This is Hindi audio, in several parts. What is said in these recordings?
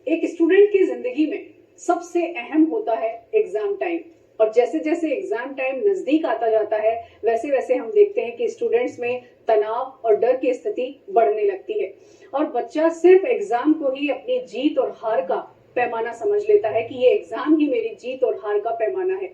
एक स्टूडेंट की जिंदगी में सबसे अहम होता है एग्जाम टाइम। और जैसे जैसे एग्जाम टाइम नजदीक आता जाता है वैसे वैसे हम देखते हैं कि स्टूडेंट्स में तनाव और डर की स्थिति बढ़ने लगती है और बच्चा सिर्फ एग्जाम को ही अपनी जीत और हार का पैमाना समझ लेता है कि ये एग्जाम ही मेरी जीत और हार का पैमाना है।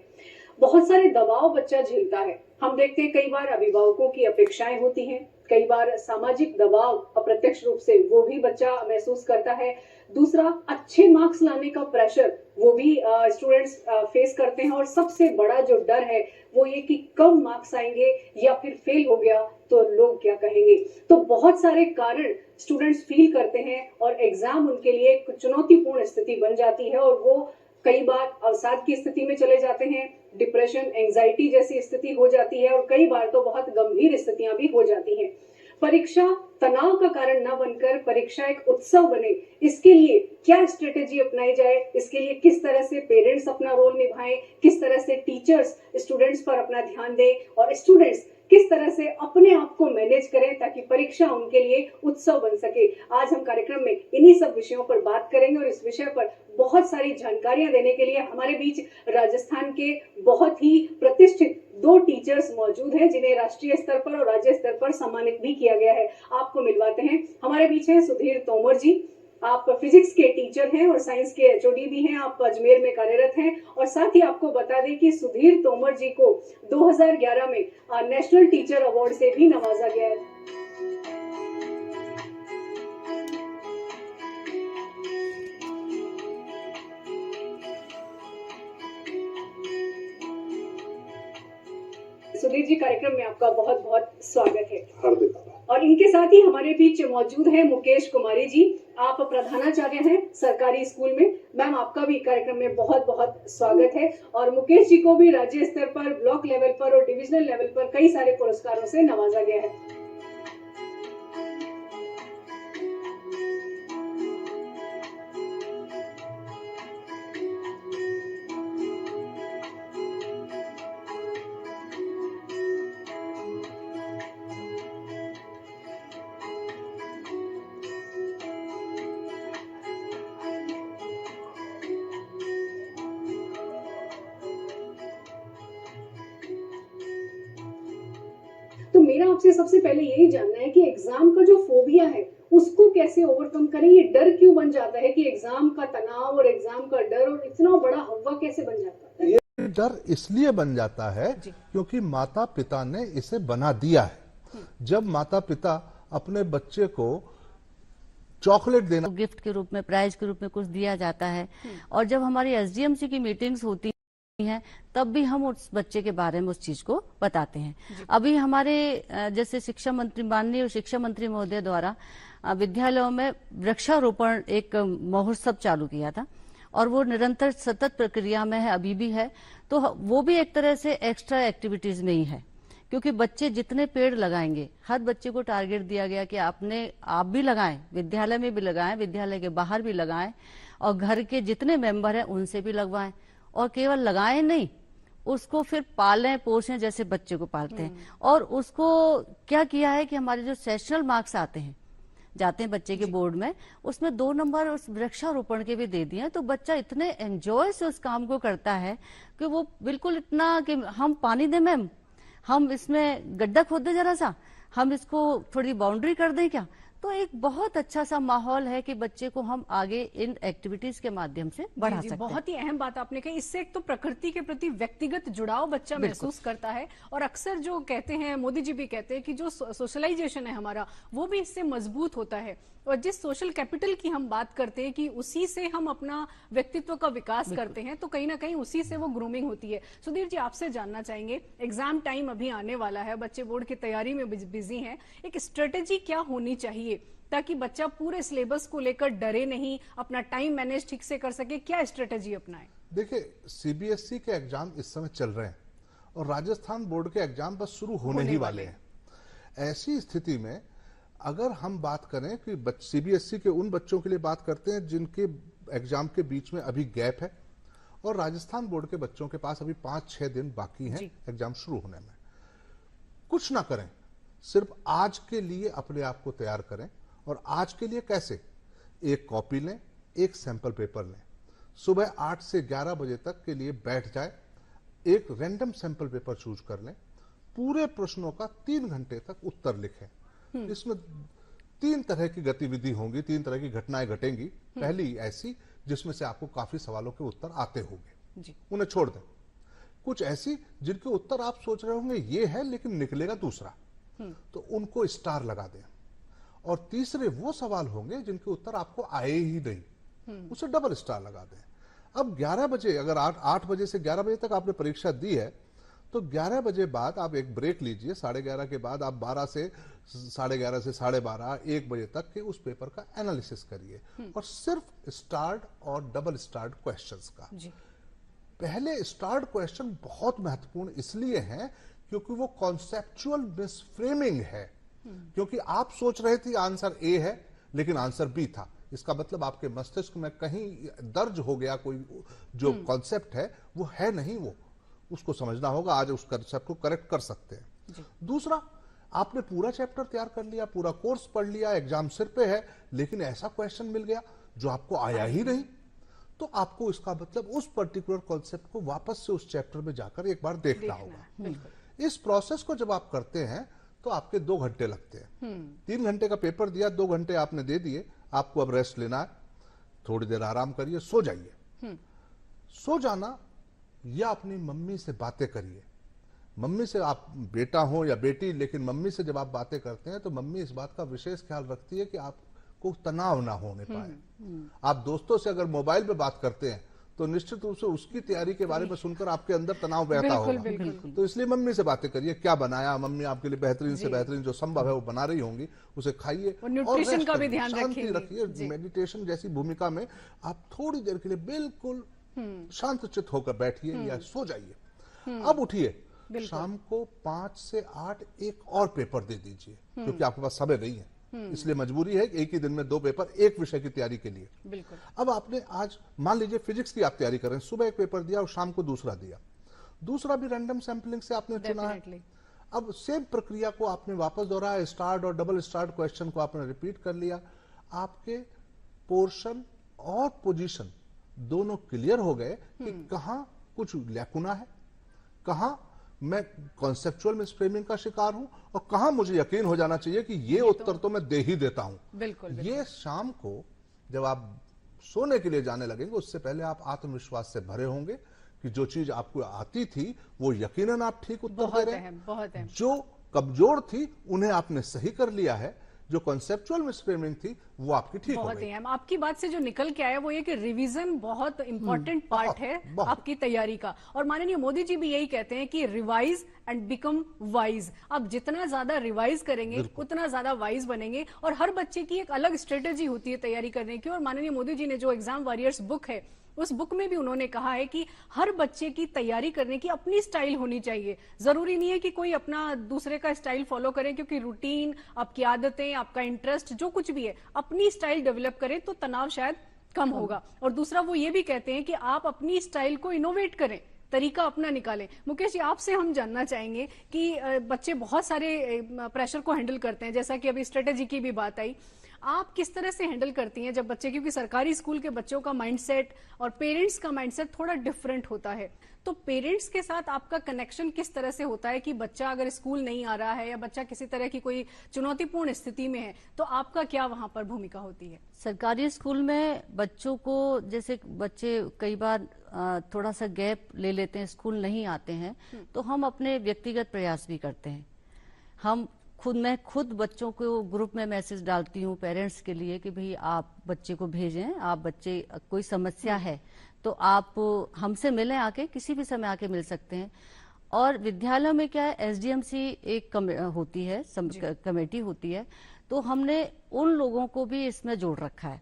बहुत सारे दबाव बच्चा झेलता है। हम देखते हैं कई बार अभिभावकों की अपेक्षाएं होती हैं, कई बार सामाजिक दबाव अप्रत्यक्ष रूप से वो भी बच्चा महसूस करता है। दूसरा, अच्छे मार्क्स लाने का प्रेशर वो भी स्टूडेंट्स फेस करते हैं और सबसे बड़ा जो डर है वो ये कि कम मार्क्स आएंगे या फिर फेल हो गया तो लोग क्या कहेंगे। तो बहुत सारे कारण स्टूडेंट्स फील करते हैं और एग्जाम उनके लिए एक चुनौतीपूर्ण स्थिति बन जाती है और वो कई बार अवसाद की स्थिति में चले जाते हैं, डिप्रेशन, एंजाइटी जैसी स्थिति हो जाती है और कई बार तो बहुत गंभीर स्थितियां भी हो जाती हैं। परीक्षा तनाव का कारण न बनकर परीक्षा एक उत्सव बने, इसके लिए क्या स्ट्रेटेजी अपनाई जाए, इसके लिए किस तरह से पेरेंट्स अपना रोल निभाएं, किस तरह से टीचर्स स्टूडेंट्स पर अपना ध्यान दें और स्टूडेंट्स किस तरह से अपने आप को मैनेज करें ताकि परीक्षा उनके लिए उत्सव बन सके। आज हम कार्यक्रम में इन्हीं सब विषयों पर बात करेंगे और इस विषय पर बहुत सारी जानकारियां देने के लिए हमारे बीच राजस्थान के बहुत ही प्रतिष्ठित दो टीचर्स मौजूद हैं जिन्हें राष्ट्रीय स्तर पर और राज्य स्तर पर सम्मानित भी किया गया है। आपको मिलवाते हैं। हमारे बीच हैं सुधीर तोमर जी। आप फिजिक्स के टीचर हैं और साइंस के एचओडी भी हैं। आप अजमेर में कार्यरत हैं और साथ ही आपको बता दें कि सुधीर तोमर जी को 2011 में नेशनल टीचर अवार्ड से भी नवाजा गया है। सुधीर जी, कार्यक्रम में आपका बहुत बहुत स्वागत है। और इनके साथ ही हमारे बीच मौजूद हैं मुकेश कुमारी जी। आप प्रधानाचार्य हैं सरकारी स्कूल में। मैम, आपका भी कार्यक्रम में बहुत बहुत स्वागत है। और मुकेश जी को भी राज्य स्तर पर, ब्लॉक लेवल पर और डिविजनल लेवल पर कई सारे पुरस्कारों से नवाजा गया है। तो मेरा आपसे सबसे पहले यही जानना है कि एग्जाम का जो फोबिया है उसको कैसे ओवरकम करें। ये डर क्यों बन जाता है कि एग्जाम का तनाव और एग्जाम का डर और इतना बड़ा हवा कैसे बन जाता है? ये डर इसलिए बन जाता है क्योंकि माता पिता ने इसे बना दिया है। जब माता पिता अपने बच्चे को चॉकलेट देना, गिफ्ट के रूप में, प्राइज के रूप में कुछ दिया जाता है और जब हमारी एसडीएमसी की मीटिंग्स होती है तब भी हम उस बच्चे के बारे में उस चीज को बताते हैं। अभी हमारे जैसे शिक्षा मंत्री, माननीय शिक्षा मंत्री महोदय द्वारा विद्यालयों में वृक्षारोपण एक महोत्सव चालू किया था और वो निरंतर सतत प्रक्रिया में है, अभी भी है। तो वो भी एक तरह से एक्स्ट्रा एक्टिविटीज में ही है क्योंकि बच्चे जितने पेड़ लगाएंगे, हर बच्चे को टारगेट दिया गया कि आप भी लगाएं, विद्यालय में भी लगाएं, विद्यालय के बाहर भी लगाएं और घर के जितने मेंबर हैं उनसे भी लगवाएं और केवल लगाएं नहीं, उसको फिर पालें पोषें जैसे बच्चे को पालते हैं। और उसको क्या किया है कि हमारे जो सेशनल मार्क्स जाते हैं बच्चे के बोर्ड में, उसमें 2 नंबर उस वृक्षारोपण के भी दे दिए। तो बच्चा इतने एंजॉय से उस काम को करता है कि वो बिल्कुल इतना कि हम पानी दें मैम, हम इसमें गड्ढा खोद दें जरा सा, हम इसको थोड़ी बाउंड्री कर दें क्या। तो एक बहुत अच्छा सा माहौल है कि बच्चे को हम आगे इन एक्टिविटीज के माध्यम से बढ़ा सकते हैं। बहुत ही अहम बात आपने कही। इससे एक तो प्रकृति के प्रति व्यक्तिगत जुड़ाव बच्चा महसूस करता है और अक्सर जो कहते हैं, मोदी जी भी कहते हैं कि जो सोशलाइजेशन है हमारा वो भी इससे मजबूत होता है। और जिस सोशल कैपिटल की हम बात करते हैं कि उसी से हम अपना व्यक्तित्व का विकास करते हैं, तो कहीं ना कहीं उसी से वो ग्रूमिंग होती है। सुधीर जी, आपसे जानना चाहेंगे, एग्जाम टाइम अभी आने वाला है, बच्चे बोर्ड की तैयारी में बिजी हैं, एक स्ट्रेटेजी क्या होनी चाहिए ताकि बच्चा पूरे सिलेबस को लेकर डरे नहीं, अपना टाइम मैनेज ठीक से कर सके? क्या स्ट्रेटेजी अपनाए? देखिए, सीबीएसई के एग्जाम इस समय चल रहे हैं और राजस्थान बोर्ड के एग्जाम बस शुरू होने ही वाले हैं। ऐसी स्थिति में अगर हम बात करें कि सीबीएसई के उन बच्चों के लिए बात करते हैं जिनके एग्जाम के बीच में अभी गैप है और राजस्थान बोर्ड के बच्चों के पास अभी 5-6 दिन बाकी हैं एग्जाम शुरू होने में। कुछ ना करें, सिर्फ आज के लिए अपने आप को तैयार करें। और आज के लिए कैसे? एक कॉपी लें, एक सैंपल पेपर लें, सुबह 8 से 11 बजे तक के लिए बैठ जाए, एक रैंडम सैंपल पेपर चूज कर लें, पूरे प्रश्नों का 3 घंटे तक उत्तर लिखें। इसमें 3 तरह की गतिविधि होंगी, 3 तरह की घटनाएं घटेंगी। पहली ऐसी जिसमें से आपको काफी सवालों के उत्तर आते होंगे, उन्हें छोड़ दें। कुछ ऐसी जिनके उत्तर आप सोच रहे होंगे ये है लेकिन निकलेगा दूसरा, तो उनको स्टार लगा दें। और तीसरे वो सवाल होंगे जिनके उत्तर आपको आए ही नहीं, उसे डबल स्टार लगा दें। अब 11 बजे, अगर 8 बजे से 11 बजे तक आपने परीक्षा दी है, तो 11 बजे बाद आप एक ब्रेक लीजिए। 11:30 के बाद आप 12 से 11:30 से 12:30 1 बजे तक के उस पेपर का एनालिसिस करिए, और सिर्फ स्टार्ड और डबल स्टार्ड क्वेश्चंस का। पहले स्टार्ड क्वेश्चन बहुत महत्वपूर्ण इसलिए हैं क्योंकि वो कॉन्सेप्चुअल मिसफ्रेमिंग है। क्योंकि आप सोच रहे थे आंसर ए है लेकिन आंसर बी था, इसका मतलब आपके मस्तिष्क में कहीं दर्ज हो गया कोई जो कॉन्सेप्ट है, वो है नहीं, वो उसको समझना होगा। आज उस कॉन्सेप्ट को करेक्ट कर सकते हैं। दूसरा, आपने पूरा चैप्टर तैयार कर लिया, पूरा कोर्स पढ़ लिया, एग्जाम सिर पे है, लेकिन ऐसा क्वेश्चन मिल गया जो आपको आया ही नहीं, तो आपको इसका मतलब उस पर्टिकुलर कॉन्सेप्ट को वापस से उस चैप्टर में जाकर एक बार देखना होगा। इस प्रोसेस को जब आप करते हैं तो आपके 2 घंटे लगते हैं। 3 घंटे का पेपर दिया, 2 घंटे आपने दे दिए, आपको अब रेस्ट लेना है, थोड़ी देर आराम करिए, सो जाइए। सो जाना या अपनी मम्मी से बातें करिए। मम्मी से, आप बेटा हो या बेटी, लेकिन मम्मी से जब आप बातें करते हैं तो मम्मी इस बात का विशेष ख्याल रखती है कि आपको तनाव ना होने पाए। आप दोस्तों से अगर मोबाइल पे बात करते हैं तो निश्चित रूप से उसकी तैयारी के बारे में सुनकर आपके अंदर तनाव बहता होगा। तो इसलिए मम्मी से बातें करिए, क्या बनाया, मम्मी आपके लिए बेहतरीन से बेहतरीन जो संभव है वो बना रही होंगी, उसे खाइए और न्यूट्रिशन का भी ध्यान शांति रखिए। मेडिटेशन जैसी भूमिका में आप थोड़ी देर के लिए बिल्कुल शांत चित्त होकर बैठिए या सो जाइए। अब उठिए, शाम को 5 से 8 एक और पेपर दे दीजिए, क्योंकि आपके पास समय नहीं है, इसलिए मजबूरी है एक ही दिन में 2 पेपर एक विषय की तैयारी के लिए। बिल्कुल। अब आपने आज मान लीजिए फिजिक्स की आप तैयारी कर रहे हैं, सुबह एक पेपर दिया और शाम को दूसरा दिया, दूसरा भी रैंडम सैंपलिंग से आपने चुना है। अब सेम प्रक्रिया को आपने वापस दोहराया, स्टार्ड और डबल स्टार्ड क्वेश्चन को आपने रिपीट कर लिया। आपके पोर्शन और पोजीशन दोनों क्लियर हो गए कि कहां कुछ लैकुना है, कहां मैं कॉन्सेप्चुअल मिसफ्रेमिंग का शिकार हूं और कहां मुझे यकीन हो जाना चाहिए कि ये उत्तर तो मैं दे ही देता हूं। बिल्कुल। ये शाम को जब आप सोने के लिए जाने लगेंगे, उससे पहले आप आत्मविश्वास से भरे होंगे कि जो चीज आपको आती थी वो यकीनन आप ठीक उत्तर दे रहे हैं। बहुत है। जो कमजोर थी उन्हें आपने सही कर लिया है, जो कॉन्सेप्चुअल मिसफ्रेमिंग थी वो आपकी ठीक हो गई। बहुत ही है। आपकी बात से जो निकल के आया वो ये कि रिवीजन बहुत इंपॉर्टेंट पार्ट है आपकी तैयारी का। और माननीय मोदी जी भी यही कहते हैं कि रिवाइज एंड बिकम वाइज। आप जितना ज्यादा रिवाइज करेंगे उतना ज्यादा वाइज बनेंगे। और हर बच्चे की एक अलग स्ट्रेटेजी होती है तैयारी करने की। और माननीय मोदी जी ने जो एग्जाम वॉरियर्स बुक है, उस बुक में भी उन्होंने कहा है कि हर बच्चे की तैयारी करने की अपनी स्टाइल होनी चाहिए। जरूरी नहीं है कि कोई अपना दूसरे का स्टाइल फॉलो करे, क्योंकि रूटीन, आपकी आदतें, आपका इंटरेस्ट, जो कुछ भी है, अपनी स्टाइल डेवलप करें तो तनाव शायद कम होगा। और दूसरा वो ये भी कहते हैं कि आप अपनी स्टाइल को इनोवेट करें, तरीका अपना निकालें। मुकेश जी, आपसे हम जानना चाहेंगे कि बच्चे बहुत सारे प्रेशर को हैंडल करते हैं, जैसा कि अभी स्ट्रेटेजी की भी बात आई, आप किस तरह से हैंडल करती हैं जब बच्चे, क्योंकि सरकारी स्कूल के बच्चों का माइंडसेट और पेरेंट्स का माइंडसेट थोड़ा डिफरेंट होता है, तो पेरेंट्स के साथ आपका कनेक्शन किस तरह से होता है कि बच्चा अगर स्कूल नहीं आ रहा है या बच्चा किसी तरह की कोई चुनौतीपूर्ण स्थिति में है, तो आपका क्या वहां पर भूमिका होती है? सरकारी स्कूल में बच्चों को, जैसे बच्चे कई बार थोड़ा सा गैप ले लेते हैं, स्कूल नहीं आते हैं, तो हम अपने व्यक्तिगत प्रयास भी करते हैं। मैं खुद बच्चों को ग्रुप में मैसेज डालती हूँ पेरेंट्स के लिए कि भाई आप बच्चे को भेजें, आप बच्चे कोई समस्या है तो आप हमसे मिलें, आके किसी भी समय आके मिल सकते हैं। और विद्यालय में क्या है, एसडीएमसी एक होती है, कमेटी होती है, तो हमने उन लोगों को भी इसमें जोड़ रखा है,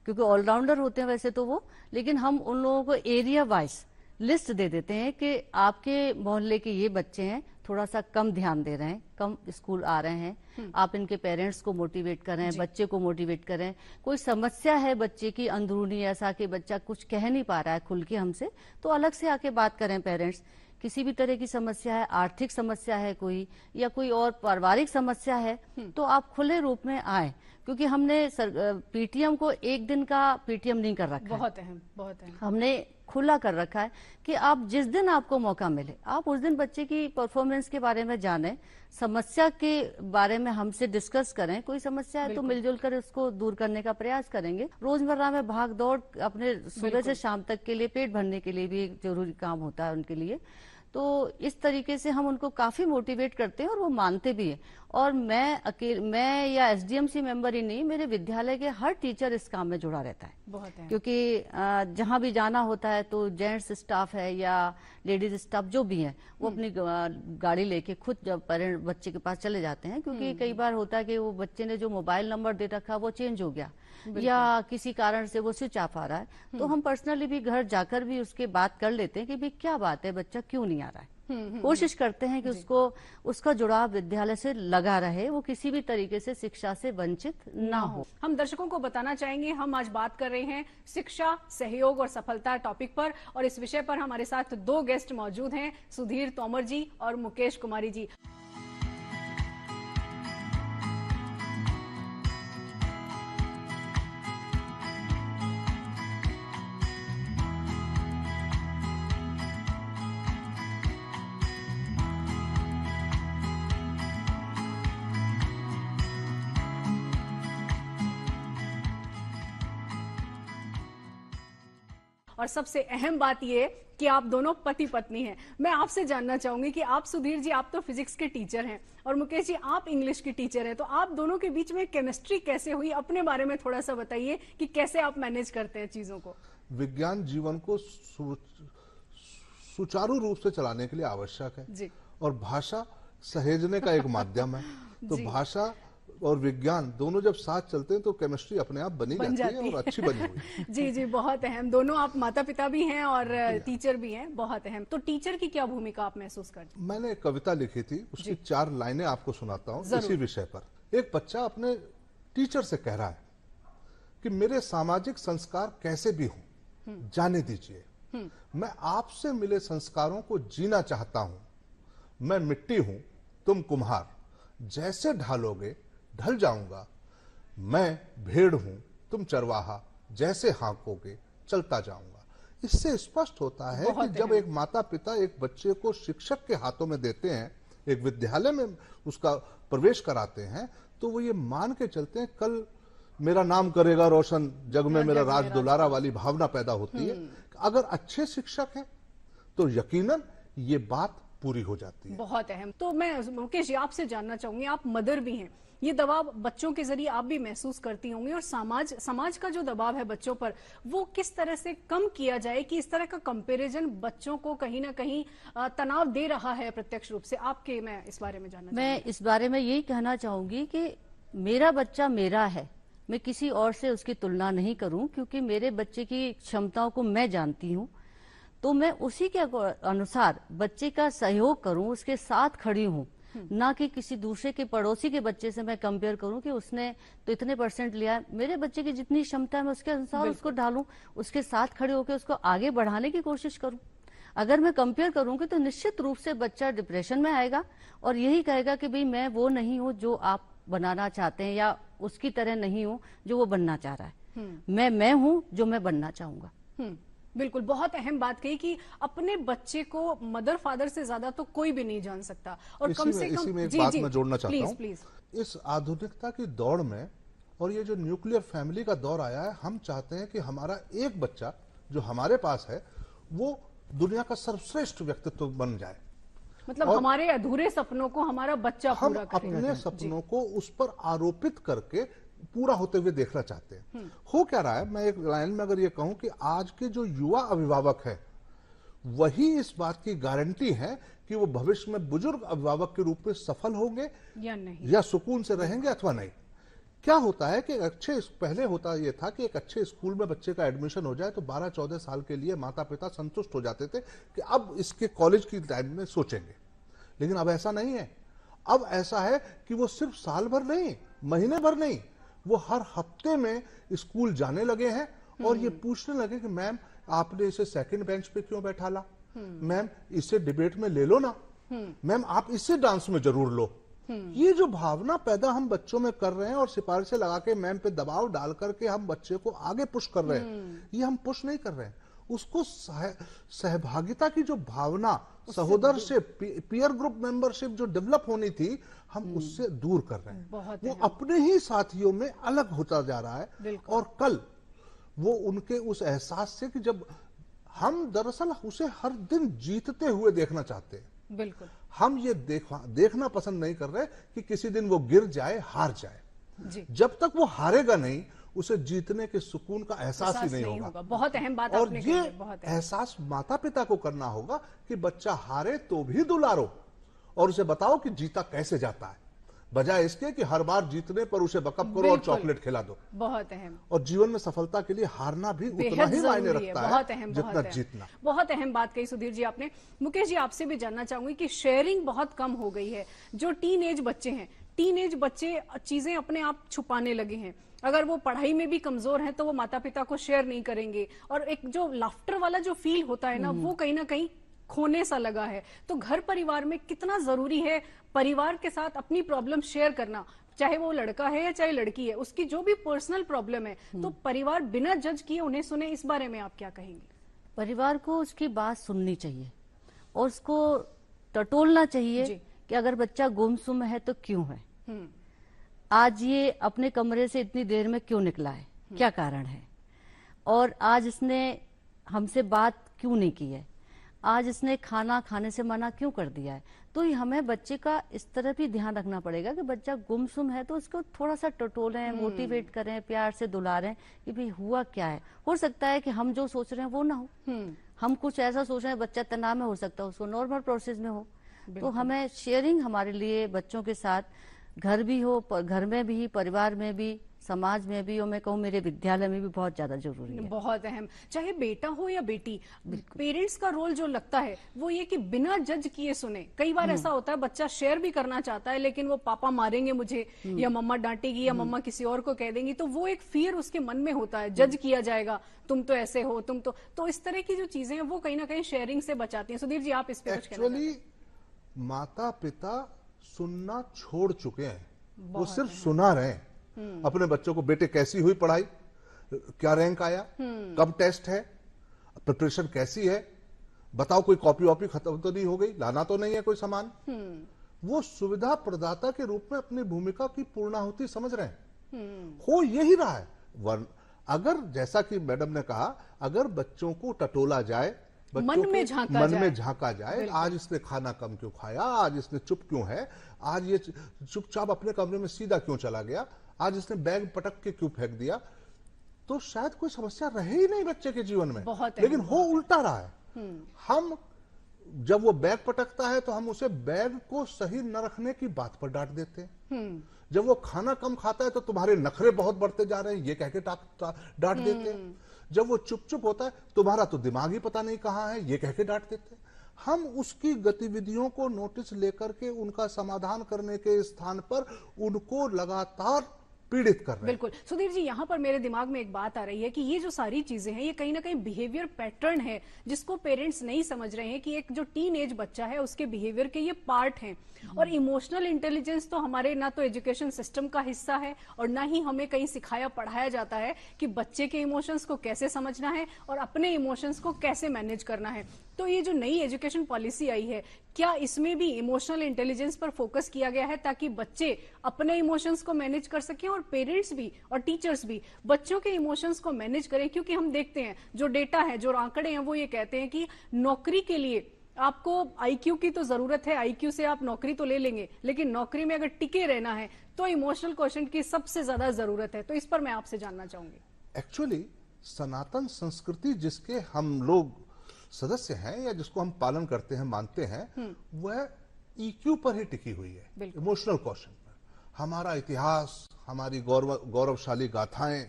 क्योंकि ऑलराउंडर होते हैं वैसे तो वो, लेकिन हम उन लोगों को एरिया वाइज लिस्ट दे देते हैं कि आपके मोहल्ले के ये बच्चे हैं, थोड़ा सा कम ध्यान दे रहे हैं, कम स्कूल आ रहे हैं, आप इनके पेरेंट्स को मोटिवेट करें, बच्चे को मोटिवेट करें। कोई समस्या है बच्चे की अंदरूनी, ऐसा कि बच्चा कुछ कह नहीं पा रहा है खुल के हमसे, तो अलग से आके बात करें पेरेंट्स। किसी भी तरह की समस्या है, आर्थिक समस्या है कोई, या कोई और पारिवारिक समस्या है, तो आप खुले रूप में आए। क्योंकि हमने पीटीएम को एक दिन का पीटीएम नहीं कर रखा है। बहुत अहम, बहुत अहम। हमने खुला कर रखा है कि आप जिस दिन आपको मौका मिले आप उस दिन बच्चे की परफॉर्मेंस के बारे में जानें, समस्या के बारे में हमसे डिस्कस करें, कोई समस्या है तो मिलजुल कर उसको दूर करने का प्रयास करेंगे। रोजमर्रा में भाग दौड़ अपने सुबह से शाम तक के लिए पेट भरने के लिए भी एक जरूरी काम होता है उनके लिए। तो इस तरीके से हम उनको काफी मोटिवेट करते हैं और वो मानते भी हैं। और मैं या एसडीएमसी मेंबर ही नहीं, मेरे विद्यालय के हर टीचर इस काम में जुड़ा रहता है। बहुत है। क्योंकि जहां भी जाना होता है तो जेंट्स स्टाफ है या लेडीज स्टाफ जो भी है वो अपनी गाड़ी लेके खुद जब पेरेंट बच्चे के पास चले जाते हैं, क्योंकि कई बार होता है कि वो बच्चे ने जो मोबाइल नंबर दे रखा वो चेंज हो गया या किसी कारण से वो स्विच ऑफ आ रहा है, तो हम पर्सनली भी घर जाकर भी उसके बात कर लेते हैं कि भाई क्या बात है, बच्चा क्यों नहीं आ रहा है। कोशिश करते हैं कि उसका जुड़ाव विद्यालय से लगा रहे, वो किसी भी तरीके से शिक्षा से वंचित ना हो। हम दर्शकों को बताना चाहेंगे, हम आज बात कर रहे हैं शिक्षा, सहयोग और सफलता टॉपिक पर, और इस विषय पर हमारे साथ 2 गेस्ट मौजूद हैं, सुधीर तोमर जी और मुकेश कुमारी जी। और सबसे अहम बात ये कि आप दोनों पति पत्नी हैं। मैं आपसे जानना चाहूंगी कि आप सुधीर जी, आप तो फिजिक्स के टीचर हैं और मुकेश जी आप इंग्लिश के टीचर हैं, तो आप दोनों के बीच में केमिस्ट्री कैसे हुई, अपने बारे में थोड़ा सा बताइए कि कैसे आप मैनेज करते हैं चीजों को। विज्ञान जीवन को सुचारू रूप से चलाने के लिए आवश्यक है जी। और भाषा सहेजने का एक माध्यम है। तो भाषा और विज्ञान दोनों जब साथ चलते हैं तो केमिस्ट्री अपने आप बन जाती है और अच्छी बनी हुई। जी जी, बहुत अहम। दोनों आप माता पिता भी हैं और टीचर भी हैं, बहुत अहम। तो टीचर की क्या भूमिका आप महसूस करते हैं? मैंने एक कविता लिखी थी, उसकी 4 लाइनें आपको सुनाता हूँ इसी विषय पर। एक बच्चा अपने टीचर से कह रहा है कि मेरे सामाजिक संस्कार कैसे भी हों जाने दीजिए, मैं आपसे मिले संस्कारों को जीना चाहता हूं। मैं मिट्टी हूं, तुम कुम्हार, जैसे ढालोगे ढल जाऊंगा। मैं भेड़ हूं, तुम चरवाहा, जैसे हाँकोगे चलता जाऊंगा। इससे स्पष्ट होता है कि जब एक माता पिता एक बच्चे को शिक्षक के हाथों में देते हैं, एक विद्यालय में उसका प्रवेश कराते हैं, तो वो ये मान के चलते हैं कल मेरा नाम करेगा रोशन, जग में मेरा राज दुलारा वाली भावना पैदा होती है। अगर अच्छे शिक्षक हैं तो यकीनन ये बात पूरी हो जाती है। बहुत अहम। तो मैं मुकेश जी आपसे जानना चाहूंगी, आप मदर भी हैं, ये दबाव बच्चों के जरिए आप भी महसूस करती होंगी, और समाज का जो दबाव है बच्चों पर, वो किस तरह से कम किया जाए कि इस तरह का कंपैरिजन बच्चों को कहीं ना कहीं तनाव दे रहा है प्रत्यक्ष रूप से? आपके मैं इस बारे में जानना चाहूंगी। मैं इस बारे में यही कहना चाहूंगी कि मेरा बच्चा मेरा है, मैं किसी और से उसकी तुलना नहीं करूं, क्योंकि मेरे बच्चे की क्षमताओं को मैं जानती हूं, तो मैं उसी के अनुसार बच्चे का सहयोग करूं, उसके साथ खड़ी हूं, ना कि किसी दूसरे के पड़ोसी के बच्चे से मैं कंपेयर करूं कि उसने तो इतने % लिया है। मेरे बच्चे की जितनी क्षमता है मैं उसके अनुसार उसको ढालूं, उसके साथ खड़े होकर उसको आगे बढ़ाने की कोशिश करूं। अगर मैं कंपेयर करूंगी तो निश्चित रूप से बच्चा डिप्रेशन में आएगा और यही कहेगा कि भाई मैं वो नहीं हूं जो आप बनाना चाहते हैं, या उसकी तरह नहीं हूं जो वो बनना चाह रहा है। मैं हूं जो मैं बनना चाहूंगा। बिल्कुल, बहुत अहम बात कही कि अपने बच्चे को मदर फादर से ज्यादा तो कोई भी नहीं जान सकता, और कम से कम इसी में एक बात मैं जोड़ना चाहता हूं। इस आधुनिकता की दौड़ में और ये जो न्यूक्लियर फैमिली का दौर आया है, हम चाहते हैं कि हमारा एक बच्चा जो हमारे पास है वो दुनिया का सर्वश्रेष्ठ व्यक्तित्व बन जाए। मतलब हमारे अधूरे सपनों को हमारा बच्चा पूरा करे। हम अपने सपनों को उस पर आरोपित करके पूरा होते हुए देखना चाहते हैं। हो क्या रहा है, मैं एक लाइन में अगर ये कहूं कि आज के जो युवा अभिभावक है वही इस बात की गारंटी है कि वो भविष्य में बुजुर्ग अभिभावक के रूप में सफल होंगे या नहीं, या सुकून से रहेंगे अथवा नहीं। क्या होता है कि पहले होता ये था कि एक अच्छे स्कूल में बच्चे का एडमिशन हो जाए तो 12-14 साल के लिए माता पिता संतुष्ट हो जाते थे कि अब इसके कॉलेज की टाइम में सोचेंगे। लेकिन अब ऐसा नहीं है। अब ऐसा है कि वो सिर्फ साल भर नहीं, महीने भर नहीं, वो हर हफ्ते में स्कूल जाने लगे हैं और ये पूछने लगे कि मैम आपने इसे सेकंड बेंच पे क्यों बैठाला, मैम इसे डिबेट में ले लो ना, मैम आप इसे डांस में जरूर लो। ये जो भावना पैदा हम बच्चों में कर रहे हैं और सिफारिशें लगा के मैम पे दबाव डाल करके हम बच्चे को आगे पुश कर रहे हैं, ये हम पुश नहीं कर रहे हैं। उसको सहभागिता की जो भावना, सहोदरशिप, पीयर ग्रुप मेंबरशिप जो डेवलप होनी थी, हम उससे दूर कर रहे हैं। वो अपने ही साथियों में अलग होता जा रहा है। और कल वो उनके उस एहसास से कि जब हम दरअसल उसे हर दिन जीतते हुए देखना चाहते हैं, बिल्कुल हम ये देखना पसंद नहीं कर रहे कि किसी दिन वो गिर जाए, हार जाए। जी। जब तक वो हारेगा नहीं, उसे जीतने के सुकून का एहसास ही नहीं होगा। बहुत अहम बात और आपने ये कही, बहुत अहम। एहसास माता पिता को करना होगा कि बच्चा हारे तो भी दुलारो और उसे बताओ कि जीता कैसे जाता है, बजाय इसके कि हर बार जीतने पर उसे बकअप करो और चॉकलेट खिला दो। बहुत अहम। और जीवन में सफलता के लिए हारना भी उतना ही मायने रखता है जितना जीतना। बहुत अहम बात कही सुधीर जी आपने। मुकेश जी, आपसे भी जानना चाहूंगी कि शेयरिंग बहुत कम हो गई है। जो टीनेज बच्चे हैं, टीनेज बच्चे चीजें अपने आप छुपाने लगे हैं। अगर वो पढ़ाई में भी कमजोर हैं तो वो माता पिता को शेयर नहीं करेंगे, और एक जो लाफ्टर वाला जो फील होता है ना, वो कहीं ना कहीं खोने सा लगा है। तो घर परिवार में कितना जरूरी है परिवार के साथ अपनी प्रॉब्लम शेयर करना, चाहे वो लड़का है या चाहे लड़की है, उसकी जो भी पर्सनल प्रॉब्लम है, तो परिवार बिना जज किए उन्हें सुने। इस बारे में आप क्या कहेंगे? परिवार को उसकी बात सुननी चाहिए और उसको टटोलना चाहिए कि अगर बच्चा गुमसुम है तो क्यों है, आज ये अपने कमरे से इतनी देर में क्यों निकला है, क्या कारण है, और आज इसने हमसे बात क्यों नहीं की है, आज इसने खाना खाने से मना क्यों कर दिया है। तो हमें बच्चे का इस तरह भी ध्यान रखना पड़ेगा कि बच्चा गुमसुम है तो उसको थोड़ा सा टटोलें, मोटिवेट करें, प्यार से दुलारें कि भाई हुआ क्या है। हो सकता है कि हम जो सोच रहे हैं वो ना हो, हम कुछ ऐसा सोच रहे हैं, बच्चा तनाव में हो सकता है, उसको नॉर्मल प्रोसेस में हो। तो हमें शेयरिंग हमारे लिए बच्चों के साथ घर भी हो, घर में भी, परिवार में भी, समाज में भी, और मैं कहूँ मेरे विद्यालय में भी बहुत ज्यादा जरूरी है। बहुत अहम। चाहे बेटा हो या बेटी, पेरेंट्स का रोल जो लगता है वो ये कि बिना जज किए सुने। कई बार ऐसा होता है बच्चा शेयर भी करना चाहता है, लेकिन वो पापा मारेंगे मुझे, या मम्मा डांटेगी, या मम्मा किसी और को कह देंगी, तो वो एक फियर उसके मन में होता है, जज किया जाएगा, तुम तो ऐसे हो, तुम तो इस तरह की जो चीजें हैं वो कहीं ना कहीं शेयरिंग से बचाती हैं। सुधीर जी, आप इस पे कुछ कहना चाहते हैं? एक्चुअली माता पिता सुनना छोड़ चुके हैं, वो सिर्फ सुना रहे हैं अपने बच्चों को। बेटे कैसी हुई पढ़ाई, क्या रैंक आया, कब टेस्ट है, प्रिपरेशन कैसी है, बताओ कोई कॉपी वॉपी खत्म तो नहीं हो गई, लाना तो नहीं है कोई सामान। वो सुविधा प्रदाता के रूप में अपनी भूमिका की पूर्णाहुति समझ रहे हैं। हो यही रहा है। अगर जैसा कि मैडम ने कहा, अगर बच्चों को टटोला जाए, मन में झांका जाए, आज इसने खाना कम क्यों खाया, आज इसने चुप क्यों है, आज ये चुपचाप अपने कमरे में सीधा क्यों चला गया, आज इसने बैग पटक के क्यों फेंक दिया, तो शायद कोई समस्या रहे ही नहीं बच्चे के जीवन में। लेकिन हो उल्टा रहा है। हम जब वो बैग पटकता है तो हम उसे बैग को सही न रखने की बात पर डांट देते हैं। जब वो खाना कम खाता है तो तुम्हारे नखरे बहुत बढ़ते जा रहे हैं, ये कह के डांट देते हैं। जब वो चुप चुप होता है, तुम्हारा तो दिमाग ही पता नहीं कहाँ है, ये कह के डांट देते हैं। हम उसकी गतिविधियों को नोटिस लेकर के उनका समाधान करने के स्थान पर उनको लगातार पीड़ित कर रहे हैं। बिल्कुल। सुधीर जी, यहाँ पर मेरे दिमाग में एक बात आ रही है कि ये जो सारी चीजें हैं, ये कहीं ना कहीं बिहेवियर पैटर्न है जिसको पेरेंट्स नहीं समझ रहे हैं कि एक जो टीन एज बच्चा है उसके बिहेवियर के ये पार्ट हैं। और इमोशनल इंटेलिजेंस तो हमारे ना तो एजुकेशन सिस्टम का हिस्सा है और ना ही हमें कहीं सिखाया पढ़ाया जाता है कि बच्चे के इमोशंस को कैसे समझना है और अपने इमोशंस को कैसे मैनेज करना है। तो ये जो नई एजुकेशन पॉलिसी आई है, क्या इसमें भी इमोशनल इंटेलिजेंस पर फोकस किया गया है ताकि बच्चे अपने इमोशंस को मैनेज कर सकें और पेरेंट्स भी और टीचर्स भी बच्चों के इमोशंस को मैनेज करें? क्योंकि हम देखते हैं जो डेटा है, जो आंकड़े हैं, वो ये कहते हैं कि नौकरी के लिए आपको आईक्यू की तो जरूरत है, आईक्यू से आप नौकरी तो ले लेंगे, लेकिन नौकरी में अगर टिके रहना है तो इमोशनल क्वेश्चन की सबसे ज्यादा जरूरत है। तो इस पर मैं आपसे जानना चाहूंगी। एक्चुअली सनातन संस्कृति जिसके हम लोग सदस्य हैं या जिसको हम पालन करते हैं, मानते हैं, वह ईक्यू पर ही टिकी हुई है, इमोशनल क्वेश्चन पर। हमारा इतिहास, हमारी गौरवशाली गाथाएं,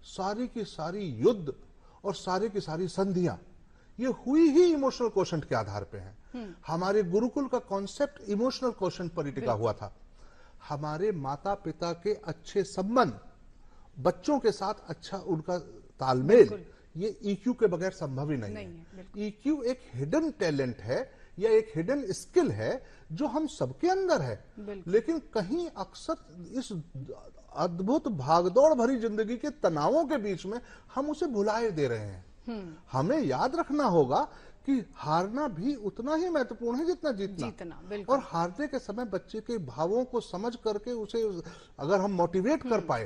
सारी की सारी युद्ध और सारी की सारी संधियां, ये हुई ही इमोशनल क्वेश्चन के आधार पे हैं। हमारे गुरुकुल का कॉन्सेप्ट इमोशनल क्वेश्चन पर ही टिका हुआ था। हमारे माता पिता के अच्छे संबंध, बच्चों के साथ अच्छा उनका तालमेल, ये ईक्यू के बगैर संभव ही नहीं है। ईक्यू एक हिडन टैलेंट है या एक हिडन स्किल है जो हम सबके अंदर है, लेकिन कहीं अक्सर इस अद्भुत भागदौड़ भरी जिंदगी के तनावों के बीच में हम उसे भुलाए दे रहे हैं। हमें याद रखना होगा कि हारना भी उतना ही महत्वपूर्ण है जितना जीतना। और हारने के समय बच्चे के भावों को समझ करके उसे अगर हम मोटिवेट कर पाए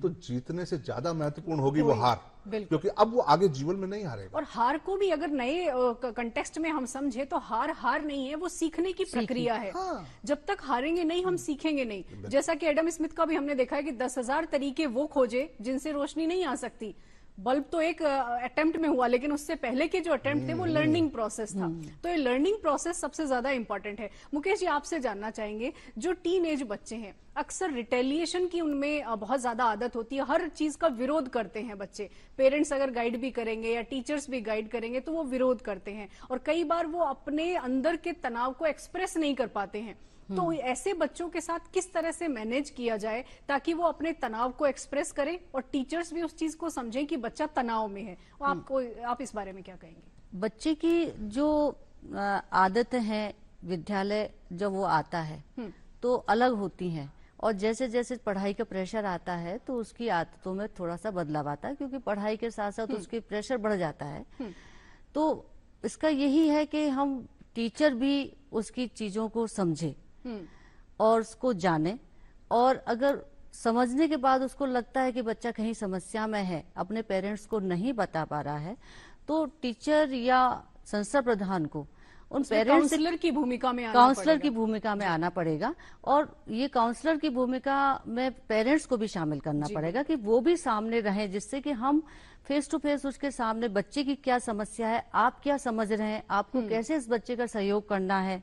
तो जीतने से ज्यादा महत्वपूर्ण होगी वो हार, क्योंकि अब वो आगे जीवन में नहीं हारेगा। और हार को भी अगर नए कंटेक्स्ट में हम समझे तो हार नहीं है, वो सीखने की प्रक्रिया है। हाँ। जब तक हारेंगे नहीं हम सीखेंगे नहीं। जैसा कि एडम स्मिथ का भी हमने देखा है कि 10,000 तरीके वो खोजे जिनसे रोशनी नहीं आ सकती। बल्ब तो एक अटेम्प्ट में हुआ, लेकिन उससे पहले के जो अटेम्प्ट थे वो लर्निंग प्रोसेस था। तो ये लर्निंग प्रोसेस सबसे ज्यादा इंपॉर्टेंट है। मुकेश जी, आपसे जानना चाहेंगे, जो टीन एज बच्चे हैं अक्सर रिटेलिएशन की उनमें बहुत ज्यादा आदत होती है, हर चीज का विरोध करते हैं बच्चे। पेरेंट्स अगर गाइड भी करेंगे या टीचर्स भी गाइड करेंगे तो वो विरोध करते हैं, और कई बार वो अपने अंदर के तनाव को एक्सप्रेस नहीं कर पाते हैं। तो ऐसे बच्चों के साथ किस तरह से मैनेज किया जाए ताकि वो अपने तनाव को एक्सप्रेस करें और टीचर्स भी उस चीज को समझें कि बच्चा तनाव में है। आप इस बारे में क्या कहेंगे? बच्चे की जो आदतें हैं विद्यालय जब वो आता है तो अलग होती हैं, और जैसे जैसे पढ़ाई का प्रेशर आता है तो उसकी आदतों में थोड़ा सा बदलाव आता है, क्योंकि पढ़ाई के साथ साथ उसकी प्रेशर बढ़ जाता है। तो इसका यही है कि हम टीचर भी उसकी चीजों को समझे और उसको जाने, और अगर समझने के बाद उसको लगता है कि बच्चा कहीं समस्या में है, अपने पेरेंट्स को नहीं बता पा रहा है, तो टीचर या संस्था प्रधान को उन पेरेंट्स काउंसलर की भूमिका में आना पड़ेगा। और ये काउंसलर की भूमिका में पेरेंट्स को भी शामिल करना पड़ेगा कि वो भी सामने रहें, जिससे कि हम फेस टू फेस उसके सामने बच्चे की क्या समस्या है, आप क्या समझ रहे हैं, आपको कैसे इस बच्चे का सहयोग करना है।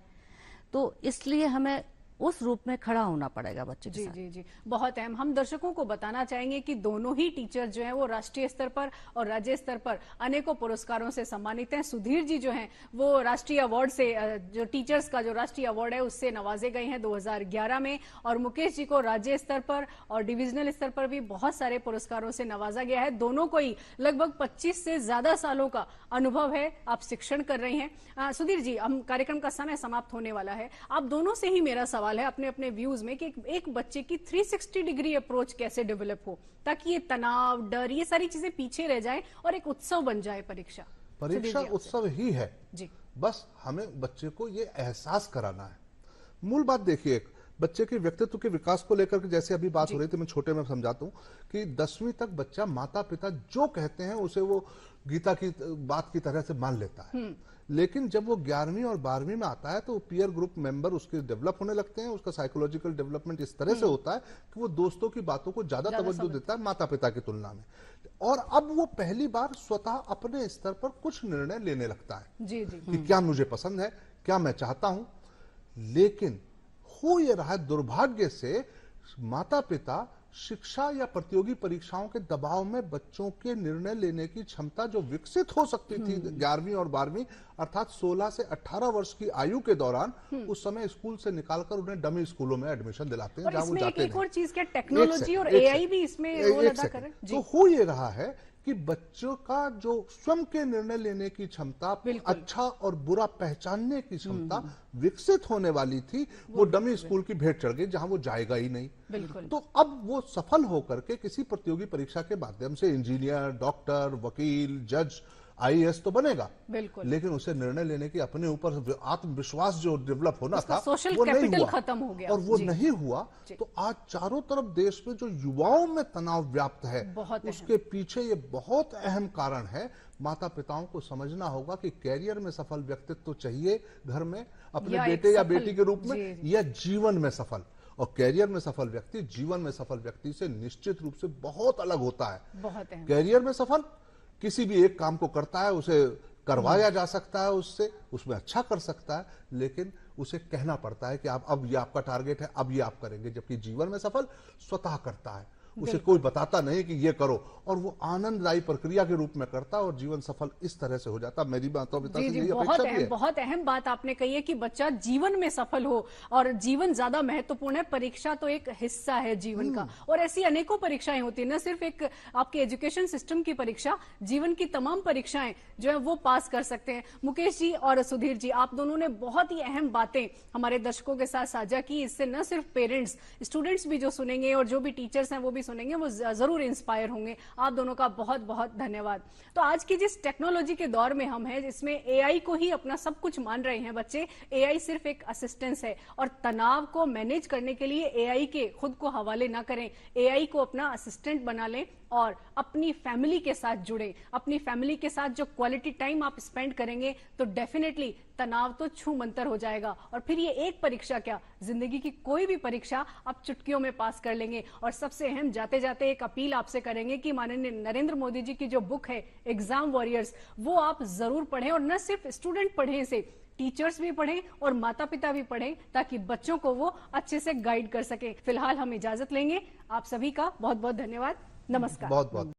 तो इसलिए हमें उस रूप में खड़ा होना पड़ेगा बच्चे के साथ। जी जी, बहुत अहम। हम दर्शकों को बताना चाहेंगे कि दोनों ही टीचर जो हैं वो राष्ट्रीय स्तर पर और राज्य स्तर पर अनेकों पुरस्कारों से सम्मानित हैं। सुधीर जी जो हैं वो राष्ट्रीय अवार्ड से, जो टीचर्स का जो राष्ट्रीय अवार्ड है उससे नवाजे गए हैं 2011 में, और मुकेश जी को राज्य स्तर पर और डिविजनल स्तर पर भी बहुत सारे पुरस्कारों से नवाजा गया है। दोनों को ही लगभग 25 से ज्यादा सालों का अनुभव है, आप शिक्षण कर रही हैं। सुधीर जी, हम कार्यक्रम का समय समाप्त होने वाला है, आप दोनों से ही मेरा सवाल है अपने अपने व्यूज में कि एक बच्चे की 360 डिग्री अप्रोच कैसे डेवलप हो ताकि ये तनाव, डर, ये सारी चीजें पीछे रह जाए और एक उत्सव बन जाए। परीक्षा उत्सव ही है जी। बस हमें बच्चे को ये एहसास कराना है। मूल बात देखिए, बच्चे के व्यक्तित्व के विकास को लेकर के जैसे अभी बात हो रही थी, मैं छोटे में समझाता हूँ कि 10वीं तक बच्चा माता पिता जो कहते हैं उसे वो गीता की बात की तरह से मान लेता है, लेकिन जब वो 11वीं और 12वीं में आता है तो पीयर ग्रुप मेंबर उसके डेवलप होने लगते हैं। उसका साइकोलॉजिकल डेवलपमेंट इस तरह से होता है कि वो दोस्तों की बातों को ज्यादा तवज्जो देता है माता पिता की तुलना में, और अब वो पहली बार स्वतः अपने स्तर पर कुछ निर्णय लेने लगता है जी जी। कि क्या मुझे पसंद है, क्या मैं चाहता हूं। लेकिन हो ये रहा है दुर्भाग्य से माता पिता शिक्षा या प्रतियोगी परीक्षाओं के दबाव में बच्चों के निर्णय लेने की क्षमता जो विकसित हो सकती थी 11वीं और 12वीं अर्थात 16 से 18 वर्ष की आयु के दौरान, उस समय स्कूल से निकालकर उन्हें डमी स्कूलों में एडमिशन दिलाते हैं जहां वो जाते एक और चीज क्या, टेक्नोलॉजी और एआई भी इसमें रोल अदा कर रहे हैं। तो हो ये रहा है कि बच्चों का जो स्वयं के निर्णय लेने की क्षमता, अच्छा और बुरा पहचानने की क्षमता विकसित होने वाली थी, वो डमी स्कूल की भेंट चढ़ गई जहां वो जाएगा ही नहीं। तो अब वो सफल होकर के किसी प्रतियोगी परीक्षा के माध्यम से इंजीनियर, डॉक्टर, वकील, जज, आईएएस तो बनेगा, लेकिन उसे निर्णय लेने की अपने ऊपर आत्मविश्वास जो डेवलप होना था वो नहीं हुआ, खत्म हो गया। और वो नहीं हुआ तो आज चारों तरफ देश में जो युवाओं में तनाव व्याप्त है उसके पीछे ये बहुत अहम कारण है। माता पिताओं को समझना होगा कि कैरियर में सफल व्यक्तित्व तो चाहिए घर में अपने बेटे या बेटी के रूप में, या जीवन में सफल, और कैरियर में सफल व्यक्ति जीवन में सफल व्यक्ति से निश्चित रूप से बहुत अलग होता है। कैरियर में सफल किसी भी एक काम को करता है, उसे करवाया जा सकता है, उसमें अच्छा कर सकता है, लेकिन उसे कहना पड़ता है कि आप अब ये आपका टारगेट है, अब ये आप करेंगे। जबकि जीवन में सफल स्वतः करता है, उसे कोई बताता नहीं कि ये करो, और वो आनंददायी प्रक्रिया के रूप में करता और जीवन सफल इस तरह से हो जाता। मेरी माता पिता से यही अपेक्षा भी है। बहुत अहम बात आपने कही है कि बच्चा जीवन में सफल हो, और जीवन ज्यादा महत्वपूर्ण है। परीक्षा तो एक हिस्सा है जीवन का, और ऐसी अनेकों परीक्षाएं होती है, न सिर्फ एक आपके एजुकेशन सिस्टम की परीक्षा, जीवन की तमाम परीक्षाएं जो है वो पास कर सकते हैं। मुकेश जी और सुधीर जी, आप दोनों ने बहुत ही अहम बातें हमारे दर्शकों के साथ साझा की। इससे न सिर्फ पेरेंट्स, स्टूडेंट्स भी जो सुनेंगे और जो भी टीचर्स हैं वो भी सुनेंगे, वो जरूर इंस्पायर होंगे। आप दोनों का बहुत बहुत धन्यवाद। तो आज की जिस टेक्नोलॉजी के दौर में हम हैं, जिसमें एआई को ही अपना सब कुछ मान रहे हैं बच्चे, एआई सिर्फ एक असिस्टेंस है, और तनाव को मैनेज करने के लिए एआई के खुद को हवाले ना करें, एआई को अपना असिस्टेंट बना लें और अपनी फैमिली के साथ जुड़ें। अपनी फैमिली के साथ जो क्वालिटी टाइम आप स्पेंड करेंगे तो डेफिनेटली तनाव तो छू मंतर हो जाएगा, और फिर ये एक परीक्षा क्या, जिंदगी की कोई भी परीक्षा आप चुटकियों में पास कर लेंगे। और सबसे अहम, जाते जाते एक अपील आपसे करेंगे कि माननीय नरेंद्र मोदी जी की जो बुक है एग्जाम वॉरियर्स, वो आप जरूर पढ़ें, और न सिर्फ स्टूडेंट पढ़ें इसे, टीचर्स भी पढ़ें और माता पिता भी पढ़ें, ताकि बच्चों को वो अच्छे से गाइड कर सके। फिलहाल हम इजाजत लेंगे। आप सभी का बहुत बहुत धन्यवाद। नमस्कार। बहुत बहुत